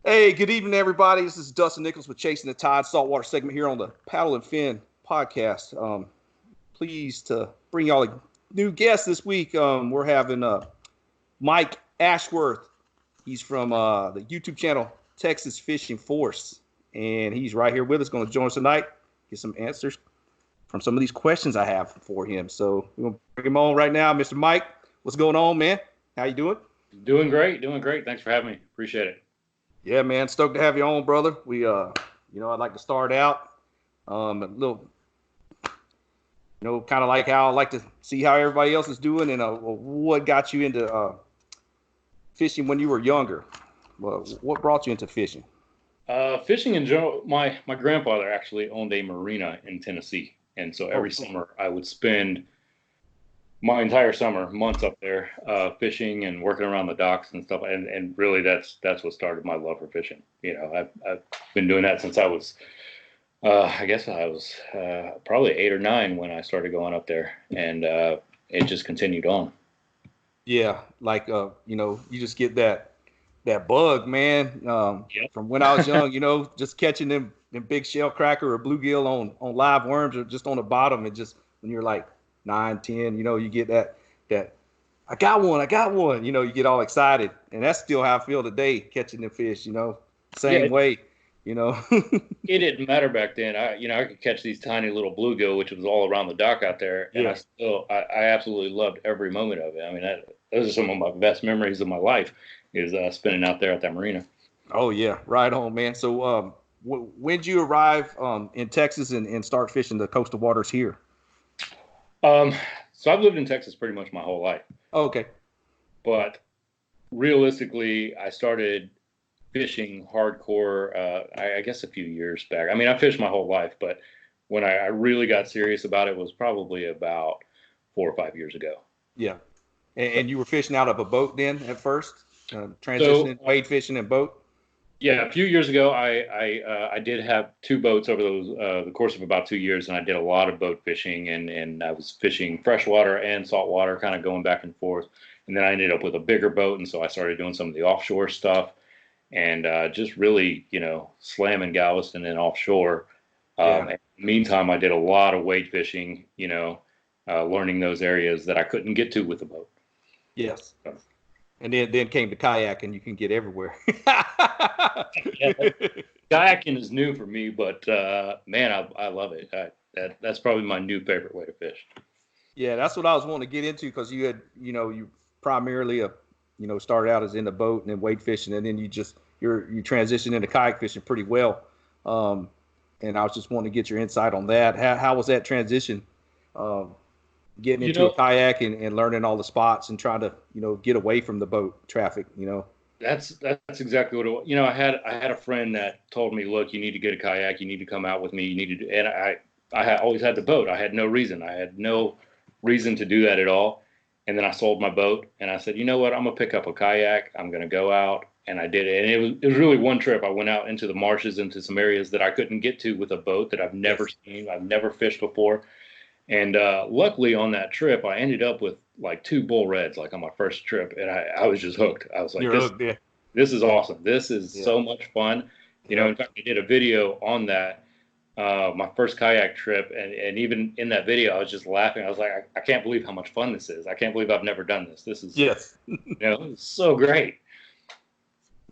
Hey, good evening, everybody. This is Dustin Nichols with Chasing the Tide Saltwater segment here on the Paddle and Fin podcast. Pleased to bring y'all a new guest this week. We're having Mike Ashworth. He's from the YouTube channel Texas Fishing Force, and he's right here with us. Going to join us tonight, get some answers from some of these questions I have for him. So we're going to bring him on right now, Mr. Mike. What's going on, man? How you doing? Doing great. Thanks for having me. Appreciate it. Yeah, man. Stoked to have you on, brother. I'd like to start out a little, kind of like how I like to see how everybody else is doing and what got you into fishing when you were younger. Well, what brought you into fishing? Fishing in general, my grandfather actually owned a marina in Tennessee. And so every summer I would spend my entire summer, months up there, fishing and working around the docks and stuff. And really that's what started my love for fishing. I've been doing that since I was, I guess I was probably 8 or 9 when I started going up there, and it just continued on. Yeah. You just get that bug, man. Yep. From when I was young, just catching them big shell cracker or bluegill on live worms or just on the bottom. And just when you're like 9, 10, you get that I got one, you get all excited. And that's still how I feel today, catching the fish, same way, It didn't matter back then. I could catch these tiny little bluegill, which was all around the dock out there. And yeah. I absolutely loved every moment of it. I mean, those are some of my best memories of my life is spending out there at that marina. Oh yeah. Right on, man. So, when did you arrive in Texas and start fishing the coastal waters here? So I've lived in Texas pretty much my whole life. Oh, okay. But realistically, I started fishing hardcore, I guess a few years back. I mean, I fished my whole life, but when I really got serious about it was probably about 4 or 5 years ago. Yeah. And you were fishing out of a boat then at first? Transitioning, wade fishing and boat? Yeah, a few years ago, I did have 2 boats over the course of about 2 years, and I did a lot of boat fishing, and I was fishing freshwater and saltwater, kind of going back and forth. And then I ended up with a bigger boat, and so I started doing some of the offshore stuff, and just really, slamming Galveston and offshore. In the meantime, I did a lot of wade fishing, learning those areas that I couldn't get to with the boat. Yes. And then came the kayak, and you can get everywhere. Yeah, kayaking is new for me, but man, I love it. That's probably my new favorite way to fish. Yeah, that's what I was wanting to get into because you had, you primarily, started out as in the boat and then wade fishing, and then you transitioned into kayak fishing pretty well. And I was just wanting to get your insight on that. How was that transition? Getting into a kayak and learning all the spots and trying to, get away from the boat traffic, That's exactly what it was. I had a friend that told me, look, you need to get a kayak. You need to come out with me. You need to, and I had always had the boat. I had no reason. I had no reason to do that at all. And then I sold my boat and I said, you know what? I'm going to pick up a kayak. I'm going to go out. And I did it. And it was really one trip. I went out into the marshes, into some areas that I couldn't get to with a boat that I've never seen. I've never fished before. And luckily on that trip, I ended up with like 2 bull reds, like on my first trip. And I was just hooked. I was like, this is awesome. This is so much fun. In fact, I did a video on that, my first kayak trip. And even in that video, I was just laughing. I was like, I can't believe how much fun this is. I can't believe I've never done this. This is, it's so great.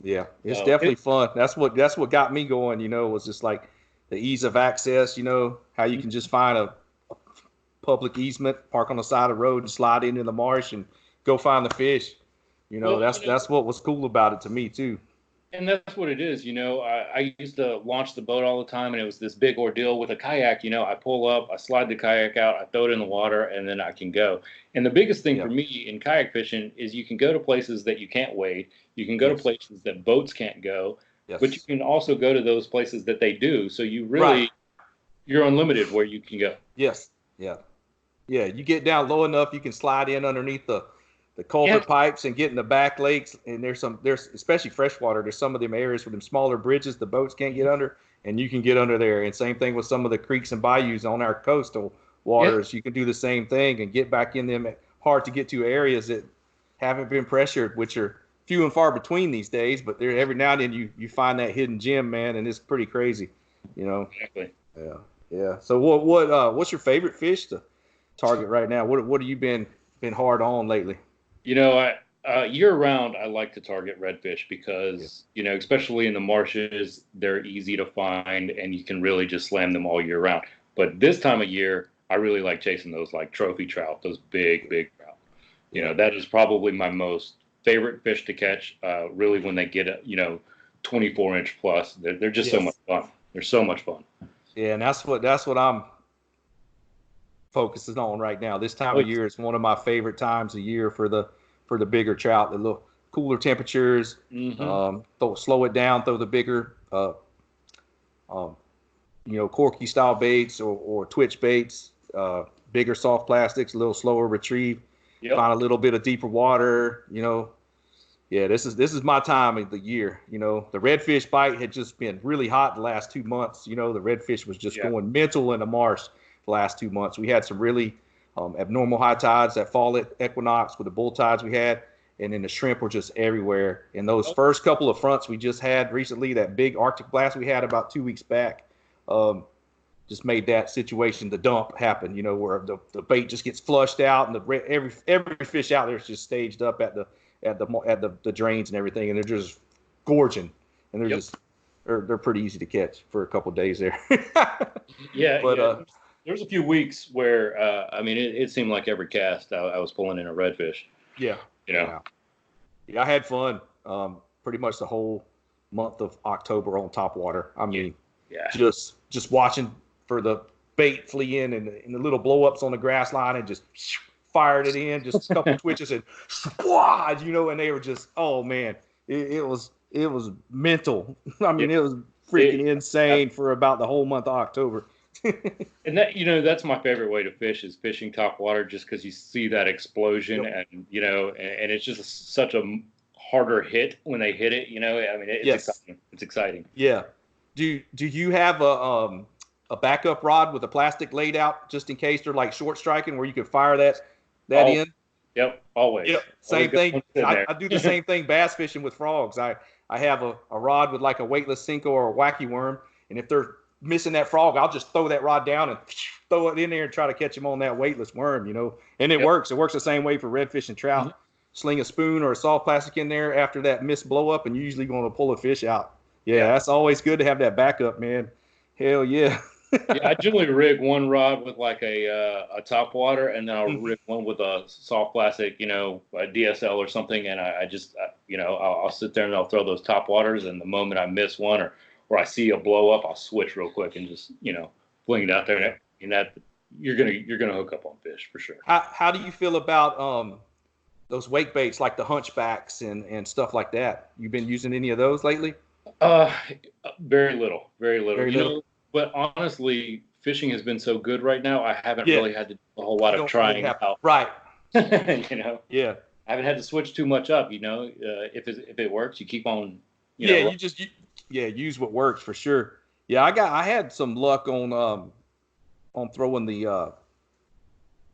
Yeah, it's definitely fun. That's what got me going, was just like the ease of access, how you can just find a public easement, park on the side of the road and slide into the marsh and go find the fish. That's what was cool about it to me too. And that's what it is. I used to launch the boat all the time, and it was this big ordeal. With a kayak, I pull up, I slide the kayak out, I throw it in the water, and then I can go. And the biggest thing for me in kayak fishing is you can go to places that you can't wade. You can go to places that boats can't go, but you can also go to those places that they do. So you really, you're unlimited where you can go. Yes. Yeah. Yeah. You get down low enough, you can slide in underneath the culvert pipes and get in the back lakes. And there's especially freshwater, there's some of them areas with them smaller bridges the boats can't get under, and you can get under there. And same thing with some of the creeks and bayous on our coastal waters. You can do the same thing and get back in them hard to get to areas that haven't been pressured, which are few and far between these days, but there every now and then you find that hidden gem, man, and it's pretty crazy, you know. Exactly. Yeah, yeah. So what's your favorite fish to target right now? What have you been hard on lately? You know, year round, I like to target redfish because, you know, especially in the marshes, they're easy to find and you can really just slam them all year round. But this time of year, I really like chasing those like trophy trout, those big trout. You know, that is probably my most favorite fish to catch. Really, when they get 24-inch plus, they're just so much fun. They're so much fun. Yeah, and that's what I'm focusing on right now. This time of year is one of my favorite times of year for the bigger trout. The little cooler temperatures, slow it down, throw the bigger, corky style baits or twitch baits, bigger soft plastics, a little slower retrieve, find a little bit of deeper water, Yeah, this is my time of the year. The redfish bite had just been really hot the last 2 months. The redfish was just going mental in the marsh the last 2 months. We had some really abnormal high tides, that fall equinox with the bull tides we had, and then the shrimp were just everywhere. And those first couple of fronts we just had recently, that big Arctic blast we had about 2 weeks back, just made that situation, the dump, happen. Where the bait just gets flushed out, and every fish out there is just staged up at the drains and everything, and they're just gorging, and they're pretty easy to catch for a couple of days there. But there's a few weeks where it seemed like every cast I was pulling in a redfish. Yeah. Yeah, I had fun pretty much the whole month of October on top water. I mean, just watching for the bait flee in and the little blow ups on the grass line and just fired it in, just a couple twitches and squad, and they were just, oh man, it was mental. I mean, it was freaking insane for about the whole month of October. And that, that's my favorite way to fish, is fishing top water, just because you see that explosion and it's just such a harder hit when they hit it. It's exciting. It's exciting. Yeah. Do you have a backup rod with a plastic laid out just in case they're like short striking where you can fire that in? Yep, always. Yep, same thing. I do the same thing bass fishing with frogs. I have a rod with like a weightless Cinco or a wacky worm, and if they're missing that frog, I'll just throw that rod down and throw it in there and try to catch them on that weightless worm, and it works. It works the same way for redfish and trout. Mm-hmm. Sling a spoon or a soft plastic in there after that missed blow up, and you're usually going to pull a fish out. Yeah, that's always good to have that backup, man. Hell yeah. I generally rig one rod with like a top water, and then I'll rig one with a soft plastic, a DSL or something, and I'll sit there and I'll throw those top waters, and the moment I miss one or I see a blow up, I'll switch real quick and just fling it out there, and that you're gonna hook up on fish for sure. How do you feel about those wake baits like the hunchbacks and stuff like that? You've been using any of those lately? Very little. But honestly, fishing has been so good right now. I haven't really had to do a whole lot of trying out. Right. Yeah. I haven't had to switch too much up. If it works, you keep on. Use what works for sure. Yeah, I had some luck on throwing the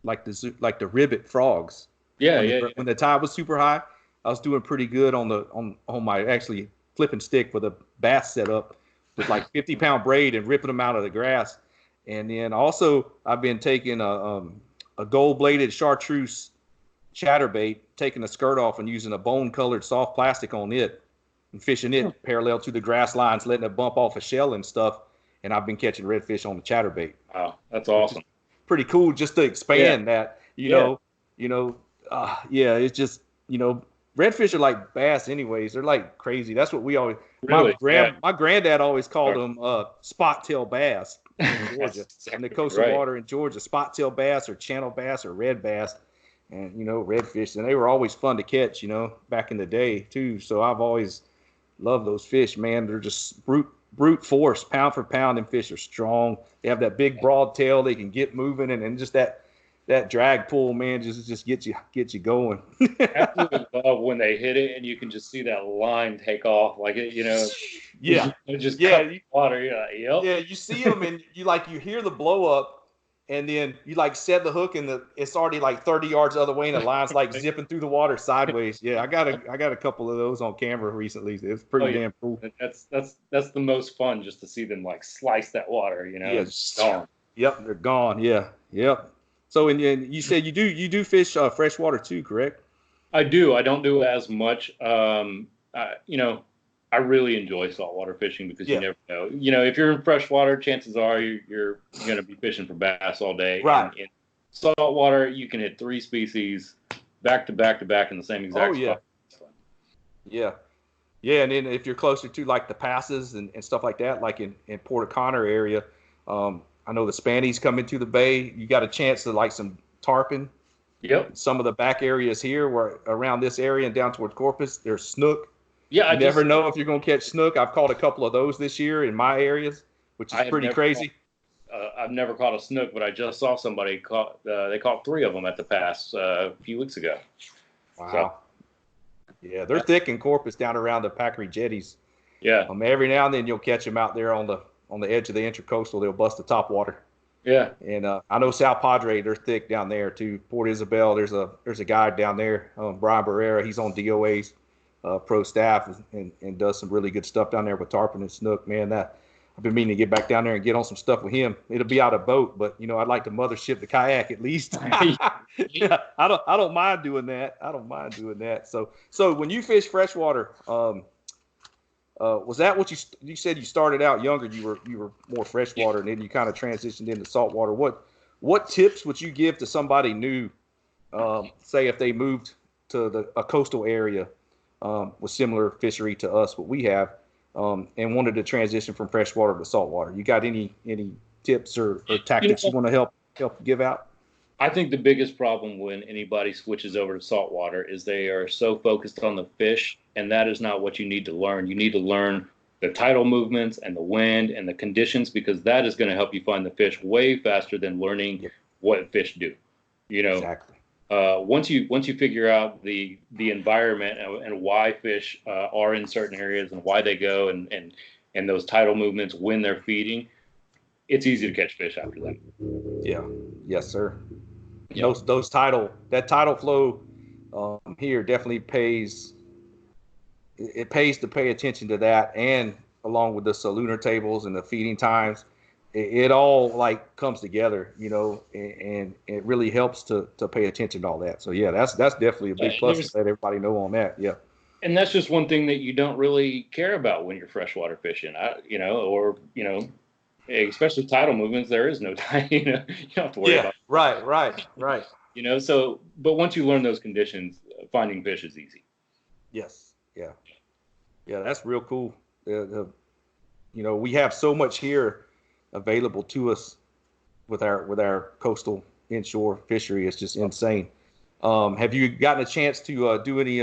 like the ribbit frogs. When the tide was super high, I was doing pretty good on my actually flipping stick with a bass setup with like 50-pound braid and ripping them out of the grass. And then also I've been taking a gold-bladed chartreuse chatterbait, taking the skirt off and using a bone-colored soft plastic on it and fishing it parallel to the grass lines, letting it bump off a shell and stuff. And I've been catching redfish on the chatterbait. Wow, that's awesome. Pretty cool just to expand that, it's just, redfish are like bass anyways. They're like crazy. That's what we always, really? My granddad always called them spot-tail bass in Georgia. In the coastal water in Georgia, spot-tail bass or channel bass or red bass. And, redfish. And they were always fun to catch, back in the day too. So I've always loved those fish, man. They're just brute force, pound for pound. Them fish are strong. They have that big broad tail. They can get moving, and just that drag pull, man, just gets you going. Absolutely love when they hit it and you can just see that line take off, like it, Yeah. It just cut the water. Yeah, you see them and you hear the blow up, and then you like set the hook and it's already like 30 yards the other way and the line's like zipping through the water sideways. Yeah, I got a couple of those on camera recently. It's pretty damn cool. That's the most fun, just to see them like slice that water, Yeah, gone. Yep, they're gone. Yeah, yep. So and you said you do fish freshwater too, correct? I do. I don't do as much. I really enjoy saltwater fishing because you never know. If you're in freshwater, chances are you're going to be fishing for bass all day. Right. And in saltwater, you can hit 3 species back to back to back in the same exact spot. Yeah. Yeah, and then if you're closer to like the passes and stuff like that, like in Port O'Connor area, I know the Spannies come into the bay. You got a chance to like some tarpon. Yep. Some of the back areas here, where around this area and down toward Corpus, there's snook. Yeah, you never know if you're going to catch snook. I've caught a couple of those this year in my areas, which is pretty crazy. I've never caught a snook, but I just saw somebody they caught 3 of them at the pass a few weeks ago. Wow. So, yeah, they're thick in Corpus down around the Packery jetties. Yeah. Every now and then you'll catch them out there on the edge of the Intracoastal. They'll bust the top water. Yeah. And I know South Padre, they're thick down there too. Port Isabel, there's a guy down there, Brian Barrera. He's on DOA's pro staff and does some really good stuff down there with tarpon and snook. Man, that I've been meaning to get back down there and get on some stuff with him. It'll be out of boat, but I'd like to mothership the kayak at least. Yeah, I don't mind doing that. I don't mind doing that. So when you fish freshwater, was that what you said? You started out younger. You were more freshwater, and then you kind of transitioned into saltwater. What tips would you give to somebody new? Say if they moved to a coastal area with similar fishery to us, what we have, and wanted to transition from freshwater to saltwater. You got any tips or tactics you want to help give out? I think the biggest problem when anybody switches over to saltwater is they are so focused on the fish, and that is not what you need to learn. You need to learn the tidal movements and the wind and the conditions, because that is going to help you find the fish way faster than learning what fish do. Exactly. Once you figure out the environment and why fish are in certain areas and why they go and those tidal movements when they're feeding, it's easy to catch fish after that. Yeah. Yes, sir. Yep. That tidal flow here definitely pays. It pays to pay attention to that, and along with the lunar tables and the feeding times, it all like comes together, and it really helps to pay attention to all that. So yeah, that's definitely a big plus to let everybody know on that. Yeah. And that's just one thing that you don't really care about when you're freshwater fishing, especially tidal movements. There is no time, you don't have to worry about. Right. But once you learn those conditions, finding fish is easy. Yes. Yeah, that's real cool. We have so much here available to us with our coastal inshore fishery. It's just insane. Have you gotten a chance to do any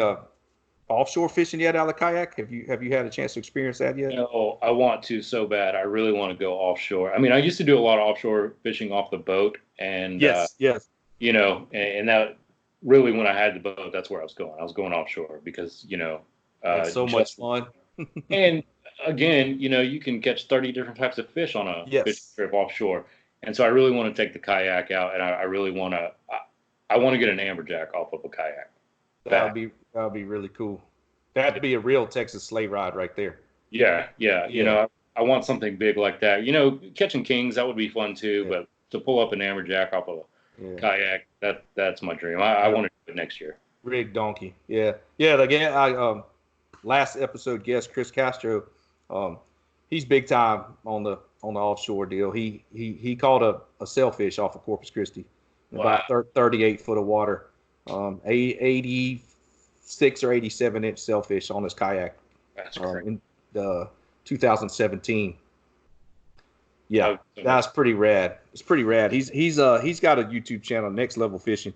offshore fishing yet out of the kayak? Have you had a chance to experience that yet? No, I want to so bad. I really want to go offshore. I mean, I used to do a lot of offshore fishing off the boat, and yes. And that really, when I had the boat, that's where I was going. I was going offshore because it's so much fun. And again, you can catch 30 different types of fish on a fishing trip offshore. And so I really want to take the kayak out, and I really want to. I want to get an amberjack off of a kayak. That would be really cool. That'd be a real Texas sleigh ride right there. Yeah. I want something big like that. Catching kings, that would be fun too. Yeah. But to pull up an amberjack off of a kayak, that's my dream. I want to do it next year. Rig donkey. Yeah. Again, I last episode guest Chris Castro. He's big time on the offshore deal. He caught a sailfish off of Corpus Christi, about 38 foot of water. 86 or 87 inch sailfish on his kayak. That's great. In 2017. Yeah, that's pretty rad. It's pretty rad. He's got a YouTube channel, Next Level Fishing.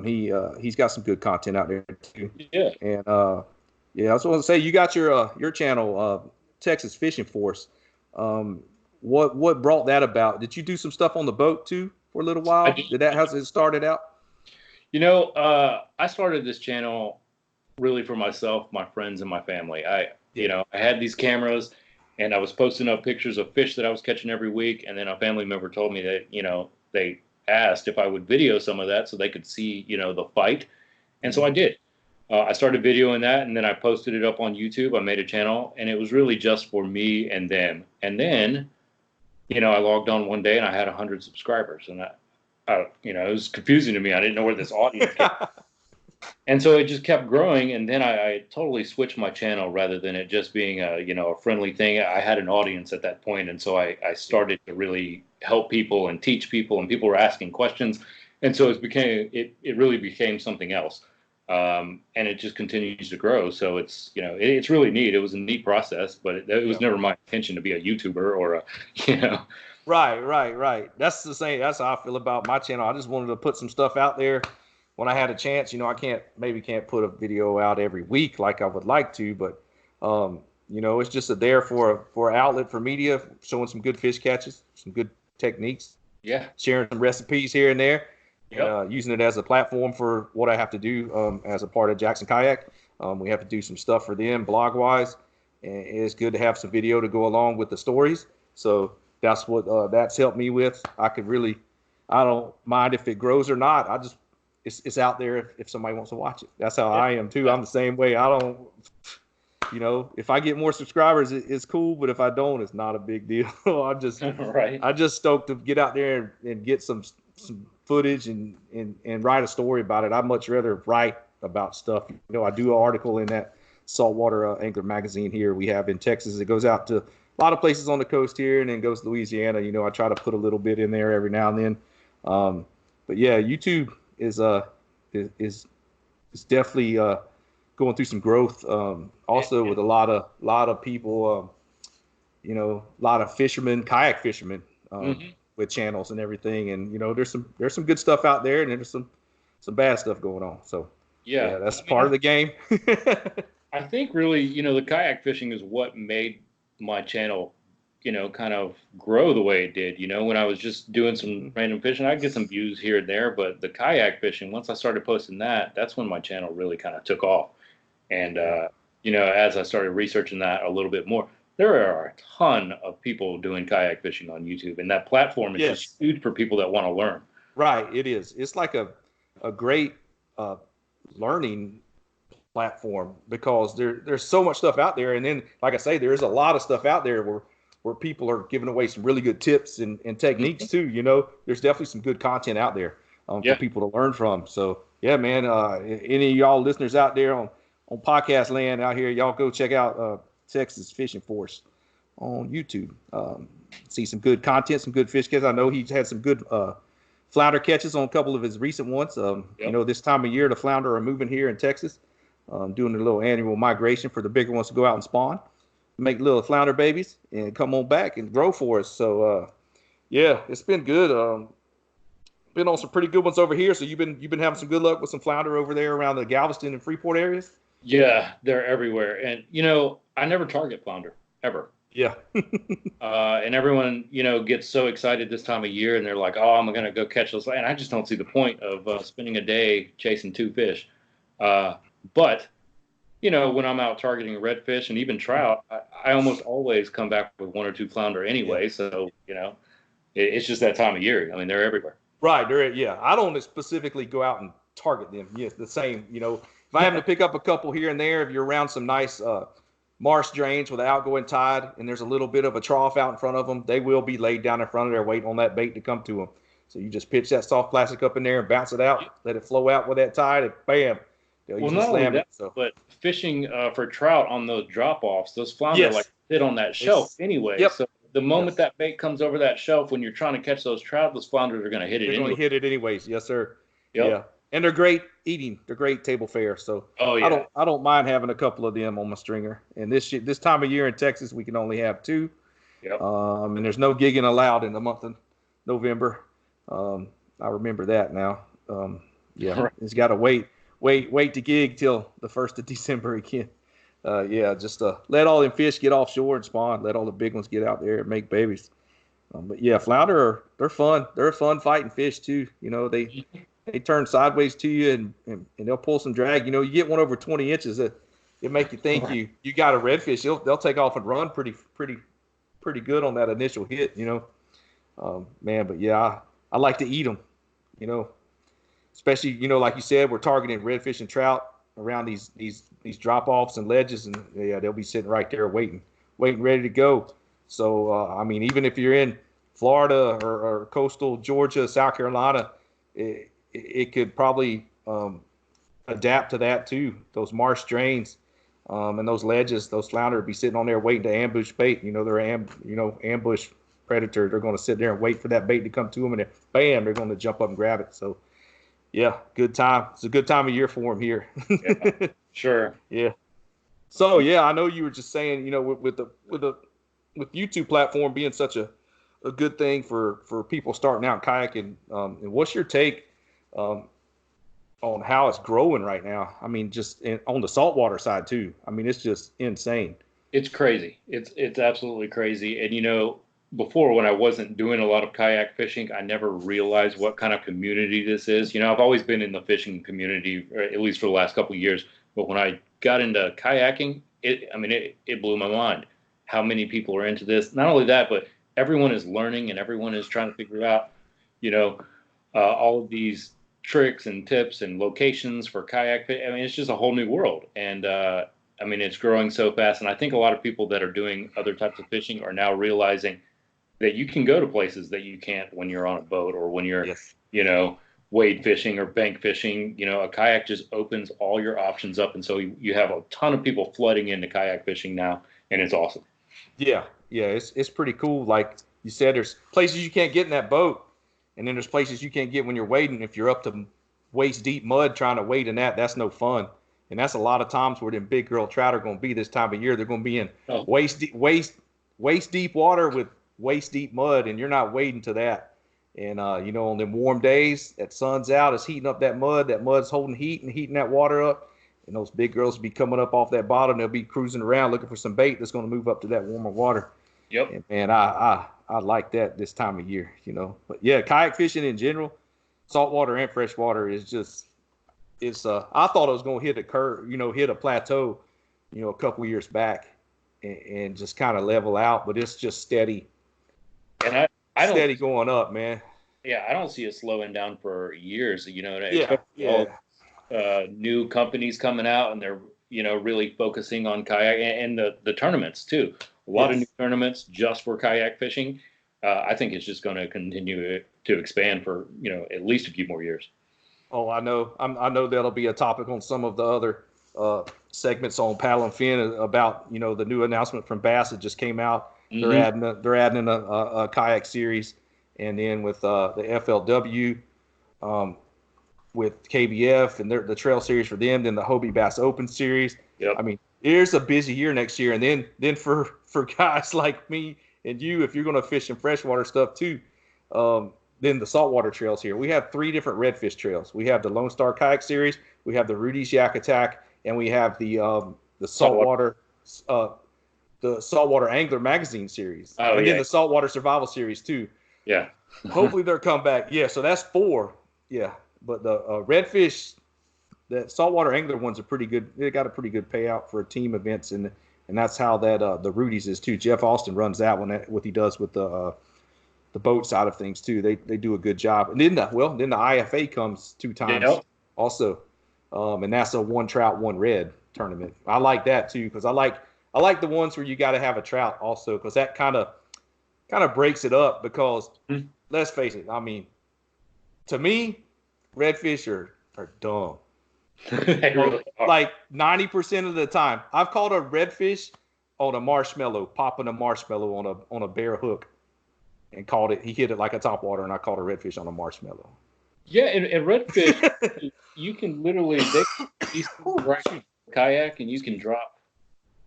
He's got some good content out there too. Yeah. And I was going to say, you got your channel, Texas Fishing Force. What brought that about? Did you do some stuff on the boat too for a little while? How's it started out? I started this channel really for myself, my friends, and my family. I had these cameras, and I was posting up pictures of fish that I was catching every week. And then a family member told me that, they asked if I would video some of that so they could see, the fight. And so I did. I started videoing that, and then I posted it up on YouTube. I made a channel, and it was really just for me and them. And then, I logged on one day and I had 100 subscribers, and it was confusing to me. I didn't know where this audience came. And so it just kept growing, and then I totally switched my channel rather than it just being a friendly thing. I had an audience at that point, and so I started to really help people and teach people, and people were asking questions, and so it really became something else, and it just continues to grow. So it's really neat. It was a neat process, but it was never my intention to be a YouTuber or Right. That's the same. That's how I feel about my channel. I just wanted to put some stuff out there when I had a chance. I can't put a video out every week like I would like to, but it's just there for an outlet for media, showing some good fish catches, some good techniques, sharing some recipes here and there, using it as a platform for what I have to do as a part of Jackson Kayak. We have to do some stuff for them blog wise, and it's good to have some video to go along with the stories. So that's what that's helped me with. I don't mind if it grows or not. It's out there if somebody wants to watch it. That's how I am too. I'm the same way. I don't, if I get more subscribers, it's cool. But if I don't, it's not a big deal. I'm just stoked to get out there and get some footage and write a story about it. I'd much rather write about stuff. I do an article in that saltwater angler magazine here we have in Texas. It goes out to a lot of places on the coast here, and then goes to Louisiana. I try to put a little bit in there every now and then. But yeah, YouTube is definitely going through some growth. Also with a lot of people, a lot of fishermen, kayak fishermen, with channels and everything. And there's some good stuff out there, and there's some bad stuff going on. So that's part of the game. I think really, the kayak fishing is what made my channel kind of grow the way it did. When I was just doing some random fishing, I'd get some views here and there, but the kayak fishing, once I started posting that's when my channel really kind of took off. And, as I started researching that a little bit more, there are a ton of people doing kayak fishing on YouTube, and that platform is just huge for people that want to learn. Right. It is. It's like a great learning platform, because there's so much stuff out there. And then, like I say, there's a lot of stuff out there where people are giving away some really good tips and techniques too. There's definitely some good content out there for people to learn from. So yeah, man, any of y'all listeners out there on podcast land out here, y'all go check out Texas Fishing Force on YouTube. See some good content, some good fish catches. I know he's had some good flounder catches on a couple of his recent ones. This time of year, the flounder are moving here in Texas, doing a little annual migration for the bigger ones to go out and spawn, make little flounder babies, and come on back and grow for us. So it's been good. Been on some pretty good ones over here. So you've been having some good luck with some flounder over there around the Galveston and Freeport areas. Yeah, they're everywhere. And I never target flounder ever. Yeah. And everyone gets so excited this time of year, and they're like, oh, I'm gonna go catch those, and I just don't see the point of spending a day chasing two fish. But when I'm out targeting redfish and even trout, I almost always come back with one or two flounder anyway. So, it's just that time of year. I mean, they're everywhere. Right. I don't specifically go out and target them. Yes, the same. If I happen to pick up a couple here and there, if you're around some nice marsh drains with an outgoing tide and there's a little bit of a trough out in front of them, they will be laid down in front of there waiting on that bait to come to them. So you just pitch that soft plastic up in there and bounce it out, let it flow out with that tide, and bam. Not only that, but fishing for trout on those drop-offs, those flounder sit on that shelf anyway. Yep. So the moment that bait comes over that shelf, when you're trying to catch those trout, those flounders are going to hit it anyway. They're going to hit it anyways. Yes, sir. Yep. Yeah. And they're great eating. They're great table fare. So I don't mind having a couple of them on my stringer. And this time of year in Texas, we can only have two. Yep. And there's no gigging allowed in the month of November. I remember that now. It's got to wait to gig till the 1st of December again. Just let all them fish get offshore and spawn. Let all the big ones get out there and make babies. But yeah, flounder they're fun. They're a fun fighting fish too. They turn sideways to you and they'll pull some drag. You get one over 20 inches, it make you think you got a redfish. They'll take off and run pretty good on that initial hit. Man. But yeah, I like to eat them, you know, especially, you know, like you said, we're targeting redfish and trout around these drop offs and ledges, and yeah, they'll be sitting right there waiting, ready to go. So I mean, even if you're in Florida or coastal Georgia, South Carolina, it could probably adapt to that too. Those marsh drains and those ledges, those flounder would be sitting on there waiting to ambush bait. You know, they're ambush predator. They're going to sit there and wait for that bait to come to them, and then bam, they're going to jump up and grab it. So yeah, good time. It's a good time of year for them here. Yeah, sure. Yeah. So yeah, I know you were just saying, you know, with YouTube platform being such a good thing for people starting out kayaking. And what's your take on how it's growing right now? I mean, just on the saltwater side too. I mean, it's just insane. It's crazy. It's absolutely crazy. And, you know, before, when I wasn't doing a lot of kayak fishing, I never realized what kind of community this is. You know, I've always been in the fishing community, or at least for the last couple of years. But when I got into kayaking, it blew my mind how many people are into this. Not only that, but everyone is learning and everyone is trying to figure out, you know, all of these tricks and tips and locations for kayak. I mean, it's just a whole new world. And, I mean, it's growing so fast. And I think a lot of people that are doing other types of fishing are now realizing that you can go to places that you can't when you're on a boat or when you're, Yes. you know, wade fishing or bank fishing. You know, a kayak just opens all your options up. And so you have a ton of people flooding into kayak fishing now, and it's awesome. Yeah. Yeah. It's pretty cool. Like you said, there's places you can't get in that boat, and then there's places you can't get when you're wading. If you're up to waist deep mud trying to wade in that's no fun. And that's a lot of times where them big girl trout are going to be this time of year. They're going to be in waist deep water with waist deep mud, and you're not wading to that. And you know, on them warm days, that sun's out, it's heating up that mud. That mud's holding heat and heating that water up. And those big girls will be coming up off that bottom. They'll be cruising around looking for some bait that's going to move up to that warmer water. Yep. And man, I like that this time of year, you know. But yeah, kayak fishing in general, saltwater and freshwater is just, I thought it was going to hit a curve, you know, hit a plateau, you know, a couple years back and just kind of level out, but it's just steady. And I don't steady going up, man. Yeah, I don't see it slowing down for years. You know, new companies coming out, and they're, you know, really focusing on kayak and the tournaments too. A lot of new tournaments just for kayak fishing. I think it's just going to continue to expand for, you know, at least a few more years. Oh, I know. I know that'll be a topic on some of the other segments on Paddle and Fin about, you know, the new announcement from Bass that just came out. Mm-hmm. They're adding in a kayak series, and then with the FLW, with KBF and the trail series for them, then the Hobie Bass Open series. Yep. I mean, there's a busy year next year, and then for guys like me and you, if you're going to fish some freshwater stuff too, then the saltwater trails here. We have 3 different redfish trails. We have the Lone Star Kayak Series, we have the Rudy's Yak Attack, and we have the saltwater Angler Magazine series, and then the Saltwater Survival Series too. Yeah. Hopefully they'll come back. Yeah, so that's 4. Yeah, but the redfish, the saltwater angler ones are pretty good. They got a pretty good payout for team events, and that's how that the Rudy's is too. Jeff Austin runs that one. What he does with the boat side of things too. They do a good job. And then the IFA comes 2 times also, and that's a 1 trout 1 red tournament. I like that too, because I like the ones where you got to have a trout also, because that kind of breaks it up. Because let's face it, I mean, to me, redfish are dumb. They really are. Like 90% of the time, I've caught a redfish on a marshmallow, popping a marshmallow on a bare hook, and caught it. He hit it like a topwater, and I caught a redfish on a marshmallow. Yeah, and redfish, you can literally right kayak, and you can drop,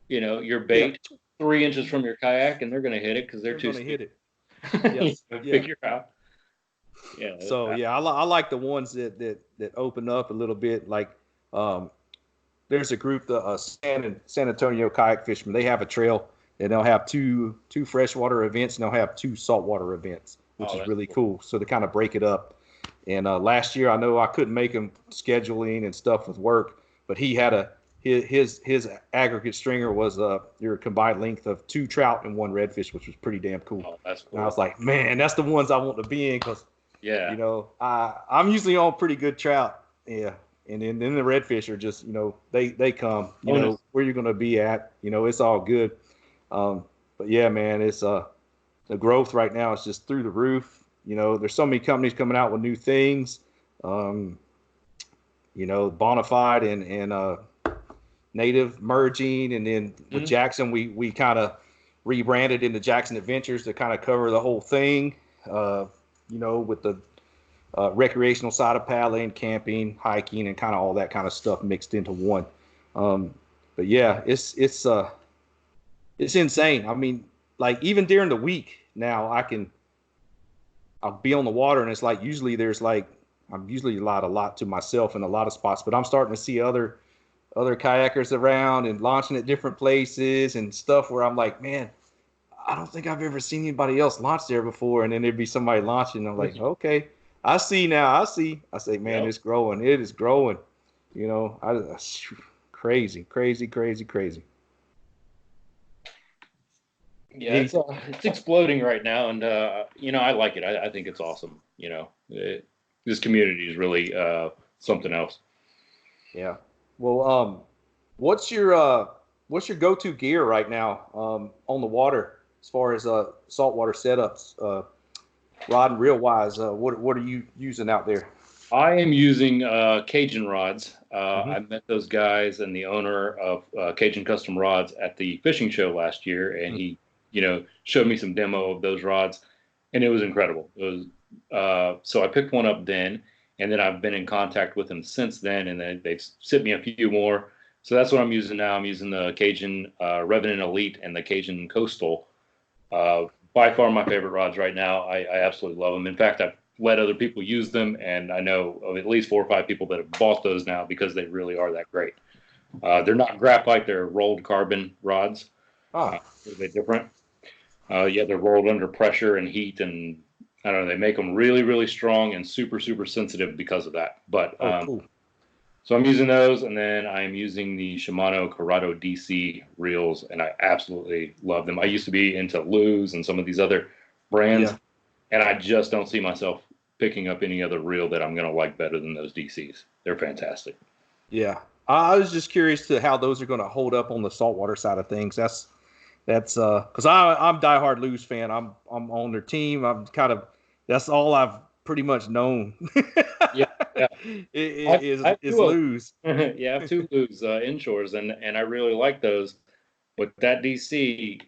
you know, your bait 3 inches from your kayak, and they're going to hit it because they're too going to hit it. Yes. Figure out. Yeah. So I like the ones that open up a little bit. Like there's a group, the San Antonio kayak fishermen. They have a trail, and they'll have two freshwater events, and they'll have 2 saltwater events, which is really cool. So they kind of break it up. And last year, I know I couldn't make him scheduling and stuff with work, but he had his aggregate stringer was your combined length of 2 trout and 1 redfish, which was pretty damn cool. Oh, that's cool. And I was like, man, that's the ones I want to be in, because Yeah. You know, I'm usually on pretty good trout. Yeah. And then the redfish are just, they come, where you're going to be at, it's all good. But yeah, man, it's, the growth right now is just through the roof. There's so many companies coming out with new things. Bonafide and Native merging, and then with Jackson, we kind of rebranded into Jackson Adventures to kind of cover the whole thing. With the recreational side of paddling, camping, hiking, and kind of all that kind of stuff mixed into one. But yeah, it's insane. I mean, like even during the week now, I'll be on the water, and it's like usually I'm usually allowed a lot to myself in a lot of spots, but I'm starting to see other kayakers around and launching at different places and stuff where I'm like, man, I don't think I've ever seen anybody else launch there before. And then there'd be somebody launching. And I'm like, okay, I see now. I see. I say, man, It's growing. It is growing. Crazy. Yeah, it's exploding right now, and I like it. I think it's awesome. This community is really something else. Yeah. Well, what's your go-to gear right now on the water as far as saltwater setups, rod and reel wise? What are you using out there? I am using Cajun rods. I met those guys and the owner of Cajun Custom Rods at the fishing show last year, and he showed me some demo of those rods, and it was incredible. It was so I picked one up then, and then I've been in contact with them since then, and they've sent me a few more. So that's what I'm using now. I'm using the Cajun Revenant Elite and the Cajun Coastal. By far my favorite rods right now. I absolutely love them. In fact, I've let other people use them, and I know of at least 4 or 5 people that have bought those now because they really are that great. They're not graphite; they're rolled carbon rods. A little bit different. They're rolled under pressure and heat, and I don't know. They make them really, really strong and super, super sensitive because of that. But cool. So I'm using those, and then I'm using the Shimano Corrado DC reels, and I absolutely love them. I used to be into Lew's and some of these other brands, and I just don't see myself picking up any other reel that I'm going to like better than those DCs. They're fantastic. Yeah. I was just curious to how those are going to hold up on the saltwater side of things. That's because I'm diehard Lew's fan. I'm on their team. That's all I've pretty much known. Yeah. is Lew's. Yeah, I have 2 Lew's inshores, and I really like those. But that DC,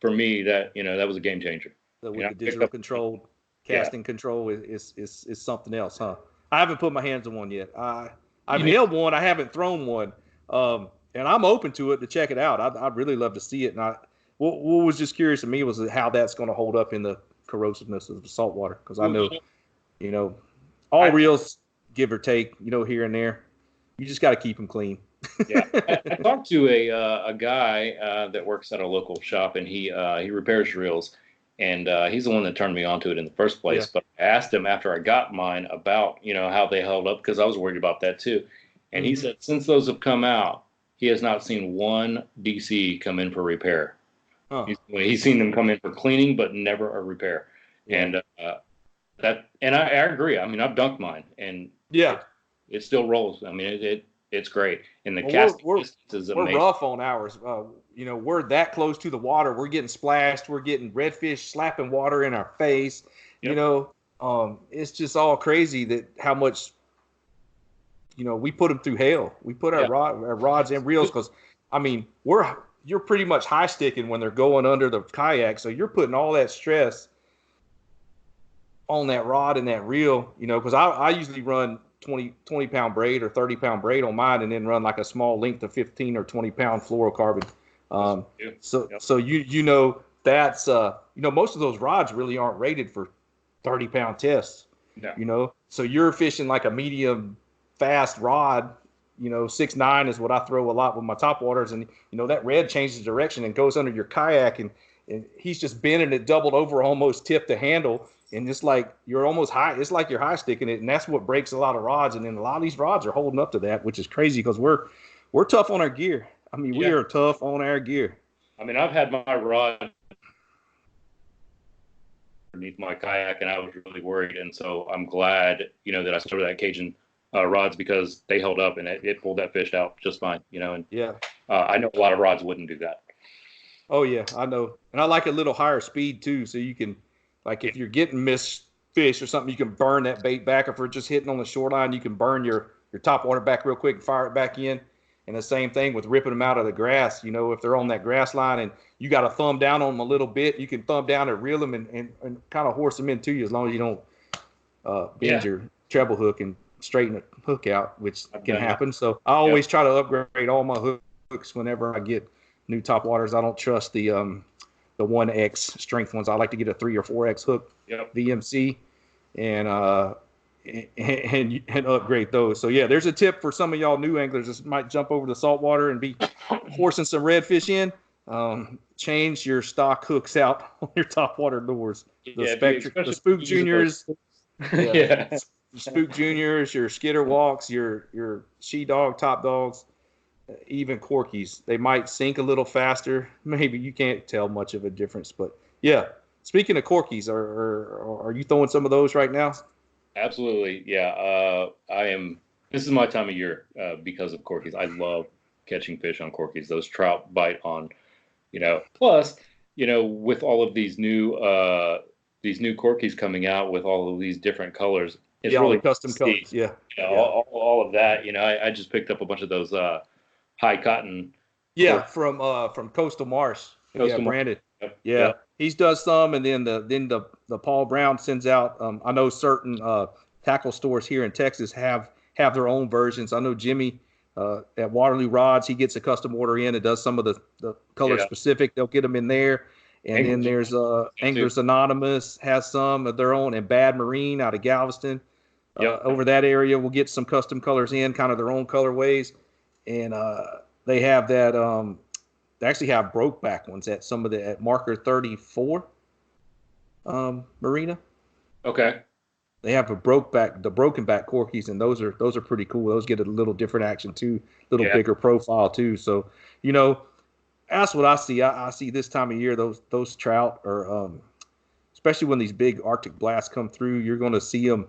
for me, that was a game changer. With the digital controlled casting control is something else, huh? I haven't put my hands on one yet. I've held one. I haven't thrown one. And I'm open to it to check it out. I'd really love to see it. And what was just curious to me was how that's going to hold up in the corrosiveness of the salt water. Because I know, all reels, give or take, here and there, you just got to keep them clean. Yeah, I talked to a guy that works at a local shop, and he repairs reels, and he's the one that turned me onto it in the first place. Yeah. But I asked him after I got mine about how they held up, because I was worried about that too, and he said since those have come out, he has not seen one DC come in for repair. Huh. He's seen them come in for cleaning, but never a repair. Yeah. And I agree. I mean, I've dunked mine, and it still rolls. I mean, it's great. And the casting distance is amazing. We're rough on ours. We're that close to the water. We're getting splashed. We're getting redfish slapping water in our face. Yep. It's just all crazy that how much. We put them through hell. We put our rods and reels because, I mean, you're pretty much high sticking when they're going under the kayak. So you're putting all that stress on that rod and that reel, because I usually run 20-pound braid or 30-pound braid on mine, and then run like a small length of 15 or 20-pound fluorocarbon. So that's most of those rods really aren't rated for 30-pound tests. No. So you're fishing like a medium fast rod, 6'9" is what I throw a lot with my top waters, and that red changes direction and goes under your kayak, and he's just bending it doubled over, almost tipped the handle, and it's like you're almost high. It's like you're high sticking it, and that's what breaks a lot of rods. And then a lot of these rods are holding up to that, which is crazy because we're tough on our gear. I mean, we are tough on our gear. I mean, I've had my rod underneath my kayak, and I was really worried. And so I'm glad, that I started that Cajun rods, because they held up and it pulled that fish out just fine, and Yeah. I know a lot of rods wouldn't do that. Oh yeah, I know. And I like a little higher speed too, so you can, like, if you're getting missed fish or something, you can burn that bait back. If we're just hitting on the shoreline, you can burn your top water back real quick and fire it back in. And the same thing with ripping them out of the grass. If they're on that grass line and you got to thumb down on them a little bit, you can thumb down and reel them and kind of horse them into you, as long as you don't bend your treble hook and straighten the hook out, which can happen. So I always try to upgrade all my hooks whenever I get new top waters. I don't trust the 1X strength ones. I like to get a 3 or 4X hook, VMC, and upgrade those. So yeah, there's a tip for some of y'all new anglers that might jump over the saltwater and be forcing some redfish in. Change your stock hooks out on your top water lures. The Spook Juniors, Spook Juniors, your Skitter Walks, your She Dog, Top Dogs, even Corkies. They might sink a little faster. Maybe you can't tell much of a difference, but yeah. Speaking of Corkies, are you throwing some of those right now? Absolutely, yeah. I am. This is my time of year because of Corkies. I love catching fish on Corkies. Those trout bite on, Plus, with all of these new Corkies coming out with all of these different colors, it's really custom colors. Yeah. All of that. I just picked up a bunch of those high cotton. Yeah, from Coastal Marsh. Brandon. Yeah. He's does some, and then the Paul Brown sends out. I know certain tackle stores here in Texas have their own versions. I know Jimmy at Waterloo Rods, he gets a custom order in and does some of the color specific. They'll get them in there. And then there's Anglers Anonymous has some of their own, and Bad Marine out of Galveston. Over that area, we'll get some custom colors in, kind of their own colorways, and they have that. They actually have brokeback ones at some of at Marker 34 Marina. Okay. They have the broken back Corkies, and those are pretty cool. Those get a little different action too, bigger profile too. So, that's what I see. I see this time of year, those trout are, especially when these big Arctic blasts come through, you're going to see them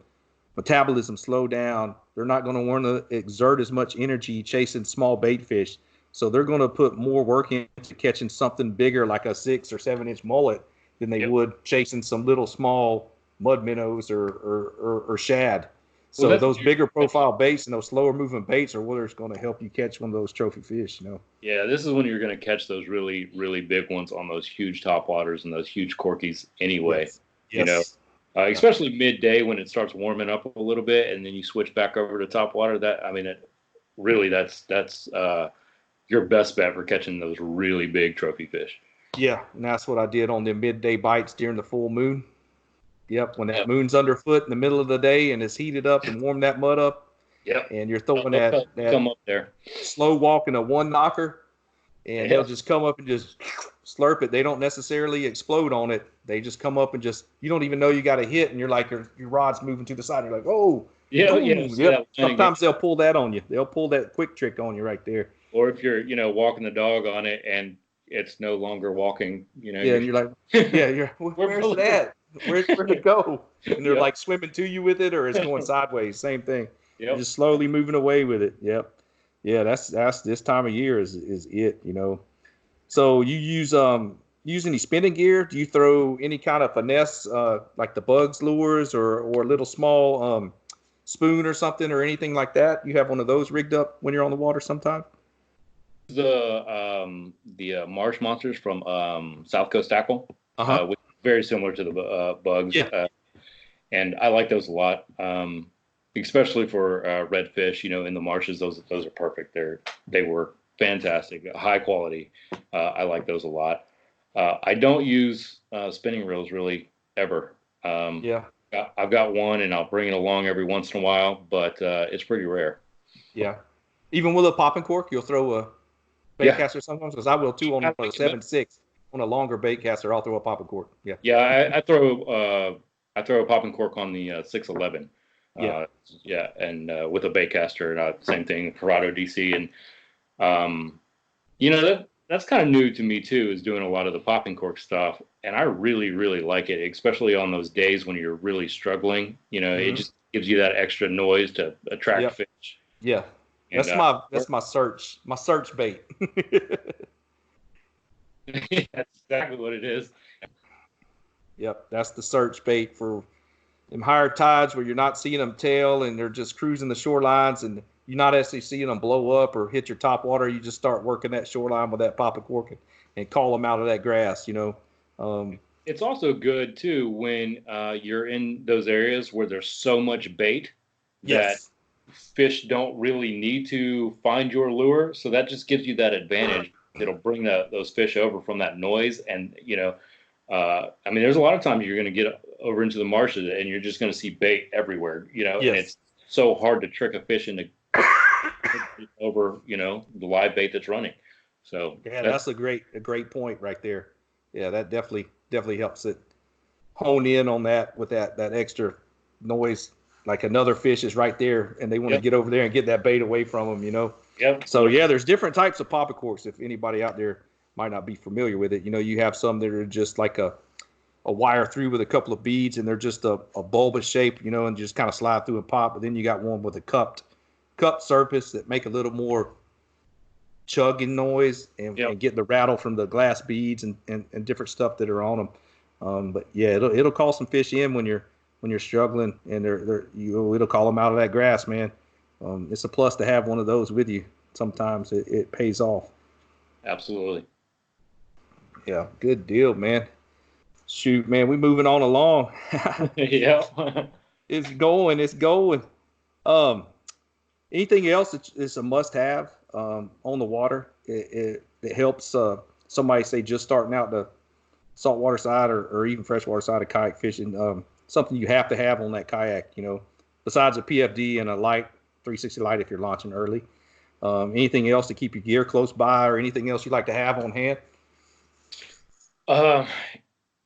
metabolism slow down. They're not going to want to exert as much energy chasing small bait fish. So they're going to put more work into catching something bigger, like a 6 or 7 inch mullet, than they would chasing some little small mud minnows or shad. So those bigger profile baits and those slower moving baits are what is going to help you catch one of those trophy fish. Yeah, this is when you're going to catch those really, really big ones on those huge top-waters and those huge Corkies anyway. Yes. Especially midday when it starts warming up a little bit, and then you switch back over to top water. That's your best bet for catching those really big trophy fish. Yeah, and that's what I did on the midday bites during the full moon. Yep, when that moon's underfoot in the middle of the day and it's heated up and warmed that mud up. Yep. And you're throwing that come up there. Slow walking a one knocker, and they'll just come up and just slurp it. They don't necessarily explode on it. They just come up and you don't even know you got a hit, and you're like your rod's moving to the side. And you're like, oh. Yeah. Sometimes they'll pull that on you. They'll pull that quick trick on you right there. Or if you're, walking the dog on it and it's no longer walking, and you're like, where's it at? Where'd it go? And they're like swimming to you with it, or it's going sideways. Same thing. You're just slowly moving away with it. Yep. Yeah, that's this time of year is it, So you use any spinning gear? Do you throw any kind of finesse, like the Bugs lures or a little small spoon or something or anything like that? You have one of those rigged up when you're on the water sometime? The marsh monsters from South Coast Tackle, which is very similar to the Bugs. Yeah. And I like those a lot, especially for redfish. In the marshes, those are perfect. They were fantastic, high quality. I like those a lot. I don't use spinning reels really ever. I've got one, and I'll bring it along every once in a while, but it's pretty rare. Yeah. Even with a popping cork, you'll throw a bait caster sometimes, because I will too on a 7.6. On a longer bait caster, I'll throw a popping cork. Yeah. Yeah, I throw a popping cork on the 611. And with a bait caster, same thing, Corrado DC, and that's kind of new to me too, is doing a lot of the popping cork stuff. And I really, really like it, especially on those days when you're really struggling. It just gives you that extra noise to attract fish. Yeah. And, That's my search bait. that's exactly what it is. Yep. That's the search bait for them higher tides where you're not seeing them tail and they're just cruising the shorelines and you're not actually seeing them blow up or hit your top water. You just start working that shoreline with that popping cork and call them out of that grass, It's also good too when you're in those areas where there's so much bait that fish don't really need to find your lure. So that just gives you that advantage. It'll bring those fish over from that noise. And, there's a lot of times you're going to get over into the marshes and you're just going to see bait everywhere, and it's so hard to trick a fish into over, the live bait that's running. So that's a great point right there. Yeah, that definitely helps it hone in on that with that extra noise. Like another fish is right there and they want to get over there and get that bait away from them, Yep. So there's different types of popping corks. If anybody out there might not be familiar with it, you have some that are just like a wire through with a couple of beads and they're just a bulbous shape, and just kind of slide through and pop. But then you got one with a cupped surface that make a little more chugging noise and get the rattle from the glass beads and different stuff that are on them. But it'll call some fish in when you're struggling and it'll call them out of that grass, man. It's a plus to have one of those with you. Sometimes it pays off. Absolutely. Yeah, good deal, man. Shoot, man, we moving on along. Yeah. It's going. Anything else that is a must-have on the water? It helps somebody, say, just starting out the saltwater side or even freshwater side of kayak fishing. Something you have to have on that kayak, besides a PFD and a light 360 light if you're launching early. Anything else to keep your gear close by or anything else you'd like to have on hand?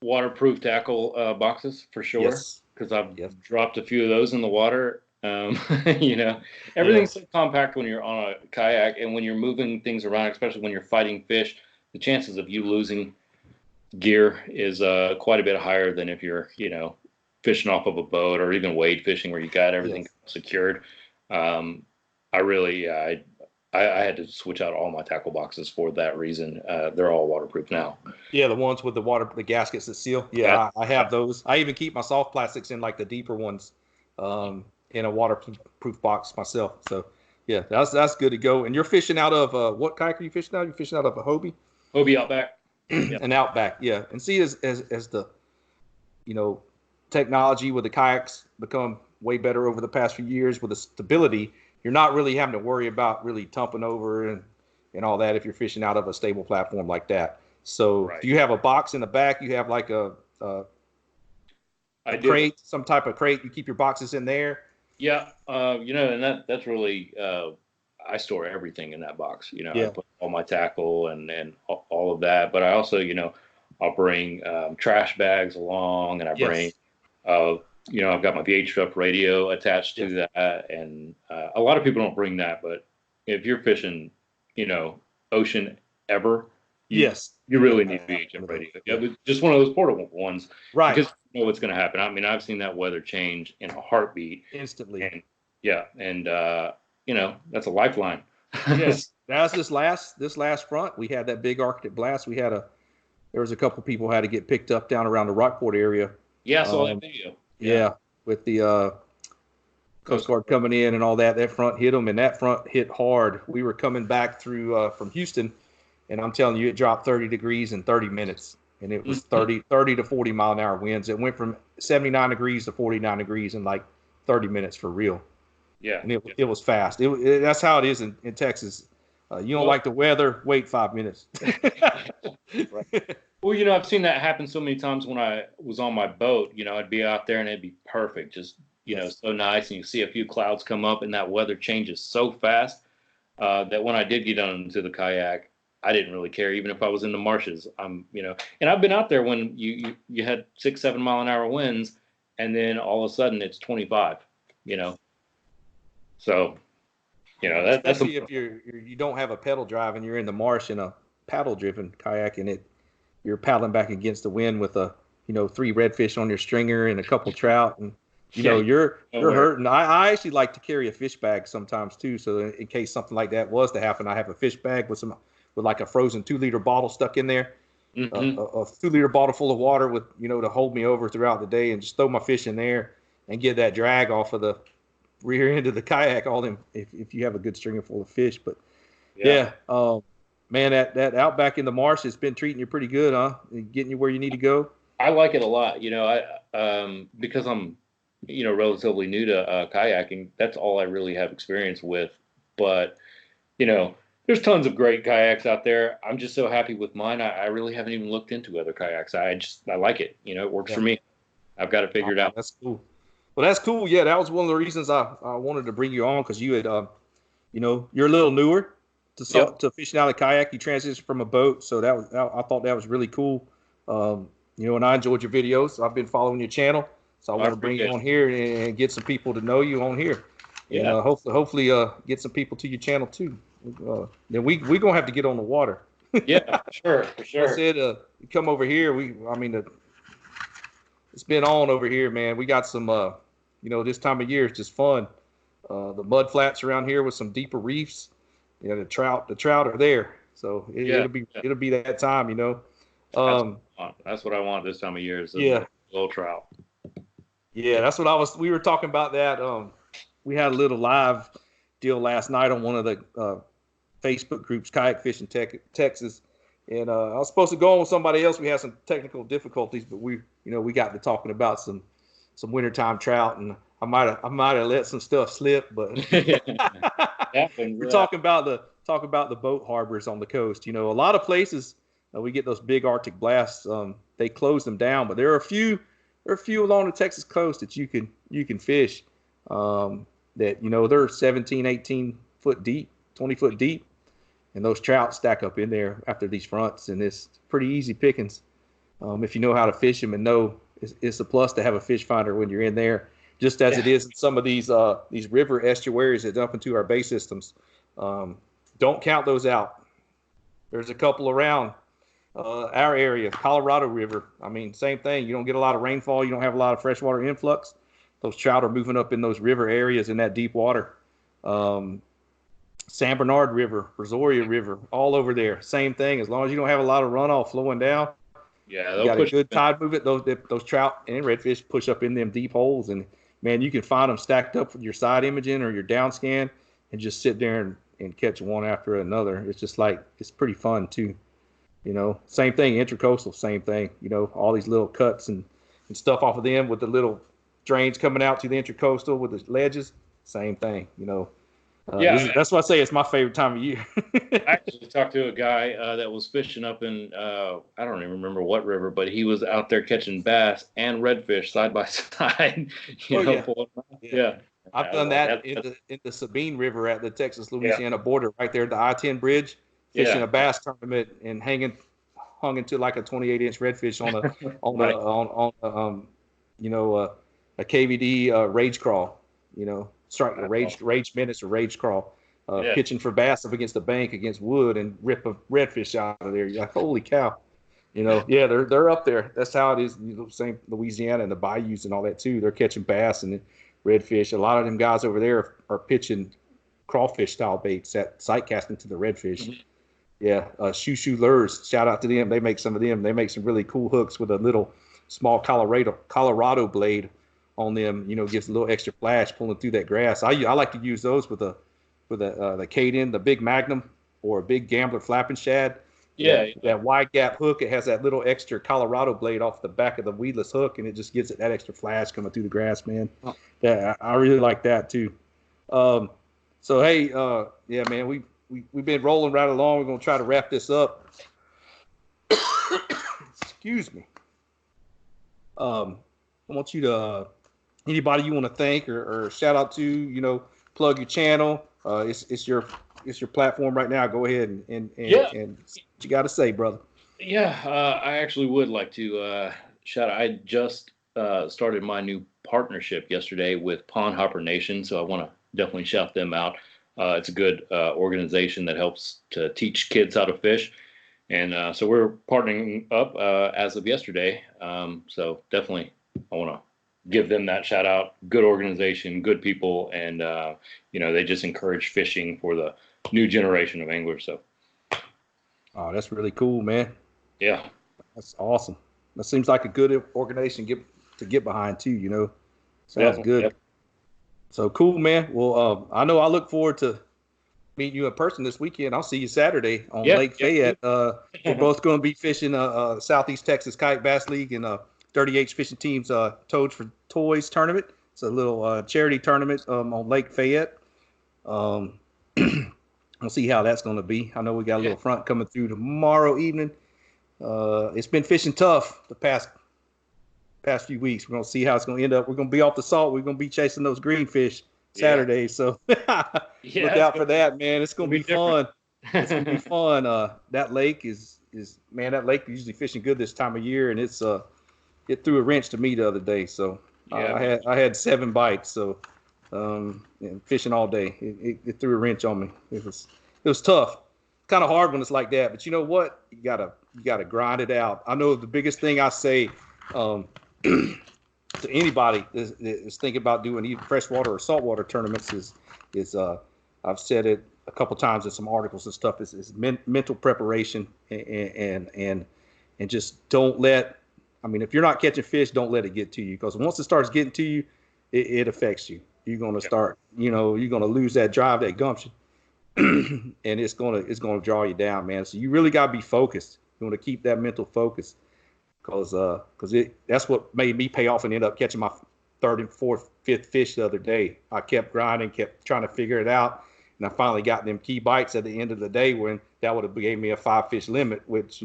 Waterproof tackle boxes for sure, because I've dropped a few of those in the water. Everything's so compact when you're on a kayak, and when you're moving things around, especially when you're fighting fish, the chances of you losing gear is quite a bit higher than if you're fishing off of a boat or even wade fishing where you got everything secured. I had to switch out all my tackle boxes for that reason. They're all waterproof now. Yeah, the ones with the gaskets that seal. Yeah, I have those. I even keep my soft plastics in like the deeper ones in a waterproof box myself. So yeah, that's good to go. And you're fishing out of what kayak are you fishing out? You're fishing out of a Hobie? Hobie Outback. An Outback, yeah. And see, as the technology with the kayaks become way better over the past few years with the stability, you're not really having to worry about really tumping over and all that if you're fishing out of a stable platform like that. So do you have a box in the back? You have like a crate, some type of crate. You keep your boxes in there? Yeah. And that's really, I store everything in that box. I put all my tackle and all of that. But I also, I'll bring trash bags along, and I bring I've got my VHF radio attached to that, and a lot of people don't bring that, but if you're fishing, ocean ever, you really need VHF radio. But just one of those portable ones, right? Because you know what's going to happen. I mean, I've seen that weather change in a heartbeat, instantly, and that's a lifeline. Yes, that's this last front. We had that big Arctic blast. There was a couple people had to get picked up down around the Rockport area. Yeah, so that video. Yeah, with the Coast Guard coming in and all that. That front hit them, and that front hit hard. We were coming back through from Houston, and I'm telling you, it dropped 30 degrees in 30 minutes, and it was 30 to 40 mile an hour winds. It went from 79 degrees to 49 degrees in like 30 minutes for real. Yeah, and it was fast. That's how it is in Texas. You don't like the weather? Wait 5 minutes. Right. Well, I've seen that happen so many times when I was on my boat. I'd be out there and it'd be perfect, just so nice, and you see a few clouds come up, and that weather changes so fast that when I did get onto the kayak, I didn't really care, even if I was in the marshes. And I've been out there when you had 6-7 mile an hour winds, and then all of a sudden it's 25. So that's especially if you don't have a pedal drive and you're in the marsh in a paddle driven kayak, and you're paddling back against the wind with 3 redfish on your stringer and a couple trout, and you're hurting. I actually like to carry a fish bag sometimes too, so in case something like that was to happen, I have a fish bag with like a frozen 2-liter bottle stuck in there, a 2-liter bottle full of water with to hold me over throughout the day, and just throw my fish in there and get that drag off of the rear end of the kayak. All them if you have a good stringer full of fish, but man, that outback in the marsh has been treating you pretty good, huh? Getting you where you need to go. I like it a lot. Because I'm, relatively new to kayaking. That's all I really have experience with. But, there's tons of great kayaks out there. I'm just so happy with mine. I really haven't even looked into other kayaks. I like it. It works for me. I've got it figured out. That's cool. Well, that's cool. Yeah, that was one of the reasons I wanted to bring you on, because you had, you're a little newer to fishing out of kayak. You transitioned from a boat, so I thought that was really cool. And I enjoyed your videos. I've been following your channel, so I want to bring you on here and get some people to know you on here. Yeah. And hopefully get some people to your channel too. Then we gonna have to get on the water. Yeah, for sure. I said, come over here. It's been on over here, man. We got some, this time of year it's just fun. The mud flats around here with some deeper reefs. The trout are there, so it'll be that time, That's what I want this time of year, is little trout. Yeah, that's what we were talking about that. We had a little live deal last night on one of the Facebook groups, Kayak Fishing Texas. And I was supposed to go on with somebody else. We had some technical difficulties, but we got to talking about some wintertime trout, and I might have let some stuff slip, but we're talking about the boat harbors on the coast. A lot of places we get those big Arctic blasts. They close them down, but there are a few along the Texas coast that you can fish. That they're 17, 18 foot deep, 20 foot deep, and those trout stack up in there after these fronts, and it's pretty easy pickings if you know how to fish them and know. It's a plus to have a fish finder when you're in there, just as it is in some of these river estuaries that dump into our bay systems. Don't count those out. There's a couple around our area, Colorado River. I mean, same thing. You don't get a lot of rainfall. You don't have a lot of freshwater influx. Those trout are moving up in those river areas in that deep water. San Bernard River, Brazoria River, all over there. Same thing. As long as you don't have a lot of runoff flowing down, you got a good tide movement. Those trout and redfish push up in them deep holes, and man, you can find them stacked up with your side imaging or your down scan, and just sit there and catch one after another. It's just it's pretty fun too. Same thing, intracoastal, same thing. All these little cuts and stuff off of them with the little drains coming out to the intracoastal with the ledges. Same thing, that's why I say it's my favorite time of year. I actually talked to a guy that was fishing up in I don't even remember what river, but he was out there catching bass and redfish side by side. I've done that in the Sabine River at the Texas-Louisiana border, right there at the I-10 bridge, fishing a bass tournament and hung into like a 28-inch redfish a KVD rage crawl, starting a rage minutes or rage crawl, pitching for bass up against the bank against wood and rip a redfish out of there. You're like, holy cow. They're up there. That's how it is. Same Louisiana and the bayous and all that too. They're catching bass and redfish. A lot of them guys over there are pitching crawfish style baits at sight casting to the redfish. Mm-hmm. Yeah, Shoo Lures. Shout out to them. They make some of them. They make some really cool hooks with a little small Colorado blade on them. Gives a little extra flash pulling through that grass. I like to use those with the Caden, the big Magnum, or a big Gambler flapping shad. That wide gap hook. It has that little extra Colorado blade off the back of the weedless hook, and it just gives it that extra flash coming through the grass, man. Oh. Yeah, I really like that too. So hey, man, we've been rolling right along. We're gonna try to wrap this up. Excuse me. I want you to anybody you want to thank or shout out to, plug your channel. It's your platform right now. Go ahead and what you got to say, brother. I actually would like to shout out. I just started my new partnership yesterday with Pond Hopper Nation, so I want to definitely shout them out. It's a good organization that helps to teach kids how to fish. And so we're partnering up as of yesterday. So definitely I want to give them that shout out. Good organization, good people, and they just encourage fishing for the new generation of anglers. So Oh, that's really cool, man. yeah, That's awesome. That seems like a good organization to get behind too. Sounds good. Yep. So cool, man. Well, I know I look forward to meeting you in person this weekend. I'll see you Saturday on Lake Fayette. We're both going to be fishing Southeast Texas Kayak Bass League and Dirty H Fishing Team's Toads for Toys tournament. It's a little charity tournament on Lake Fayette. We'll see how that's going to be. I know we got a little front coming through tomorrow evening. It's been fishing tough the past few weeks. We're going to see how it's going to end up. We're going to be off the salt. We're going to be chasing those greenfish Saturday. So look out for that, man. It's going to be fun. It's going to be fun. That lake is that lake is usually fishing good this time of year, and it threw a wrench to me the other day. So I had 7 bites. So fishing all day, it threw a wrench on me. It was tough. Kind of hard when it's like that, but you know what? You gotta grind it out. I know the biggest thing I say to anybody is thinking about doing either freshwater or saltwater tournaments is I've said it a couple times in some articles and stuff is mental preparation and just don't let. I mean, if you're not catching fish, don't let it get to you, because once it starts getting to you, it affects you. You're going to start, you're going to lose that drive, that gumption, and it's going to draw you down, man. So you really got to be focused. You want to keep that mental focus, because that's what made me pay off and end up catching my 3rd and 4th, 5th fish the other day. I kept grinding, kept trying to figure it out, and I finally got them key bites at the end of the day when that would have gave me a 5-fish limit, which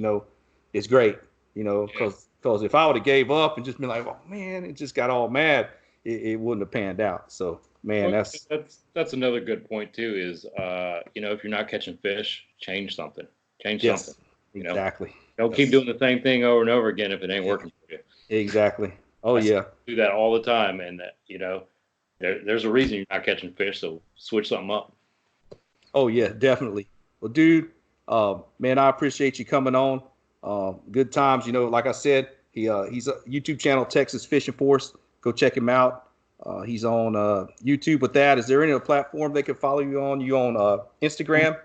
is great, because if I would have gave up and just been like, oh man, it just got all mad, it wouldn't have panned out. So man, that's another good point too. Is if you're not catching fish, change something. Something. Exactly. Don't keep doing the same thing over and over again if it ain't working for you. Exactly. Oh I yeah. do that all the time, and there's a reason you're not catching fish. So switch something up. Oh yeah, definitely. Well, dude, man, I appreciate you coming on. Good times. Like I said, he's a YouTube channel, Texas Fishing Force. Go check him out. He's on YouTube with that. Is there any other platform they can follow you on? You on Instagram?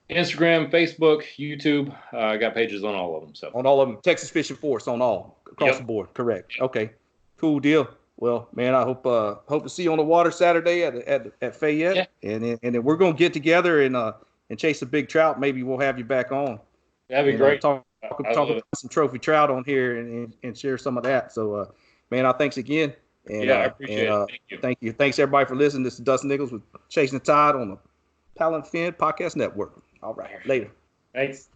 Instagram, Facebook, YouTube. I got pages on all of them. So on all of them, Texas Fishing Force on all across the board. Correct. Okay, cool deal. Well, man, I hope to see you on the water Saturday at Fayette, and then we're gonna get together and chase a big trout. Maybe we'll have you back on. That'd be great. Talk about some trophy trout on here and share some of that. So, man, thanks again. And, I appreciate it. Thank you. Thanks everybody for listening. This is Dustin Nichols with Chasing the Tide on the Paddle and Fin Podcast Network. All right, later. Thanks.